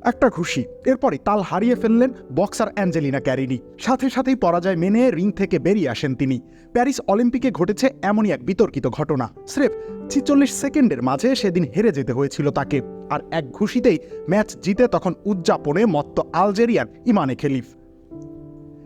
একটা ঘুষি, এরপরই তাল হারিয়ে ফেললেন বক্সার অ্যাঞ্জেলিনা ক্যারিনি। সাথে সাথেই পরাজয় মেনে রিং থেকে বেরিয়ে আসেন তিনি। প্যারিস অলিম্পিকে ঘটেছে এমনই এক বিতর্কিত ঘটনা। স্রেফ ৪৬ সেকেন্ডের মাঝে সেদিন হেরে যেতে হয়েছিল তাকে, আর এক ঘুষিতেই ম্যাচ জিতে তখন উদযাপনে মত্ত আলজেরিয়ান ইমানে খেলিফ।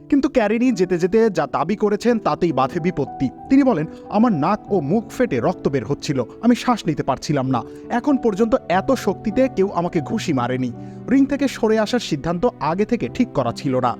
কিন্তু ক্যারিনি যেতে যেতে যা দাবি করেছেন তাতেই বাধে বিপত্তি। তিনি বলেন, আমার নাক ও মুখ ফেটে রক্ত বের হচ্ছিল, আমি শ্বাস নিতে পারছিলাম না। এখন পর্যন্ত এত শক্তিতে কেউ আমাকে ঘুষি মারেনি। রিং থেকে সরে আসার সিদ্ধান্ত আগে থেকে ঠিক করা ছিল না।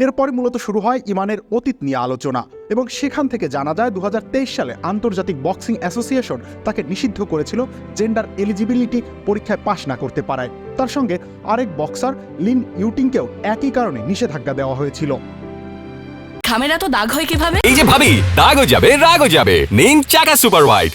এরপরে মূলত শুরু হয় ইমানের অতীত নিয়ে আলোচনা, এবং সেখান থেকে জানা যায় ২০২৩ সালে আন্তর্জাতিক বক্সিং অ্যাসোসিয়েশন তাকে নিষিদ্ধ করেছিল জেন্ডার এলিজিবিলিটি পরীক্ষায় পাশ না করতে পারায়। তার সঙ্গে আরেক বক্সার লিন ইউটিংকেও একই কারণে নিষেধাজ্ঞা দেওয়া হয়েছিল। খামেরা তো দাগ হয় কিভাবে? এই যে ভাবি, দাগও যাবে রাগও যাবে, নিন চাকা সুপার হোয়াইট।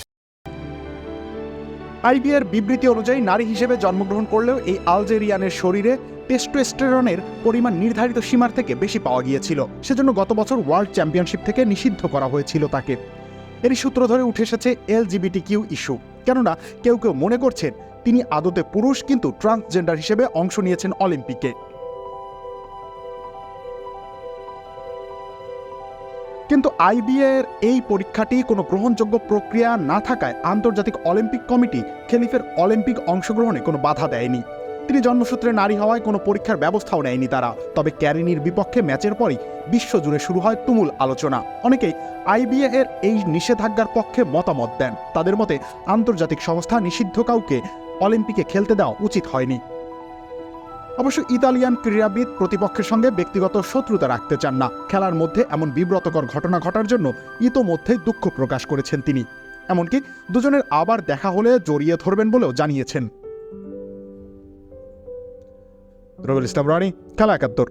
আইবিএর বিবৃতি অনুযায়ী নারী হিসেবে জন্মগ্রহণ করলেও এই আলজেরিয়ানের শরীরে টেস্টোস্টেরনের পরিমাণ নির্ধারিত সীমার থেকে বেশি পাওয়া গিয়েছিল। সেজন্য গত বছর ওয়ার্ল্ড চ্যাম্পিয়নশিপ থেকে নিষিদ্ধ করা হয়েছিল তাকে। এরই সূত্র ধরে উঠে এসেছে LGBTQ ইস্যু। কেননা কেউ কেউ মনে করছেন তিনি আদতে পুরুষ, কিন্তু ট্রান্সজেন্ডার হিসেবে অংশ নিয়েছেন অলিম্পিকে। কিন্তু আইবিএর এই পরীক্ষাটি কোনো গ্রহণযোগ্য প্রক্রিয়া না থাকায় আন্তর্জাতিক অলিম্পিক কমিটি খেলিফের অলিম্পিক অংশগ্রহণে কোনো বাধা দেয়নি। তিনি জন্মসূত্রে নারী হওয়ায় কোনো পরীক্ষার ব্যবস্থাও নেয়নি তারা। তবে ক্যারিনির বিপক্ষে ম্যাচের পরই বিশ্বজুড়ে শুরু হয় তুমুল আলোচনা। অনেকেই আইবিএ এর এই নিষেধাজ্ঞার পক্ষে মতামত দেন। তাদের মতে আন্তর্জাতিক সংস্থা নিষিদ্ধ কাউকে অলিম্পিকে খেলতে দেওয়া উচিত হয়নি। অবশ্য ইতালিয়ান ক্রীড়াবিদ প্রতিপক্ষের সঙ্গে ব্যক্তিগত শত্রুতা রাখতে চান না। খেলার মধ্যে এমন বিব্রতকর ঘটনা ঘটার জন্য ইতোমধ্যেই দুঃখ প্রকাশ করেছেন তিনি। এমনকি দুজনের আবার দেখা হলে জড়িয়ে ধরবেন বলেও জানিয়েছেন। রবিউল ইসলাম রানী, খেলা ৭১।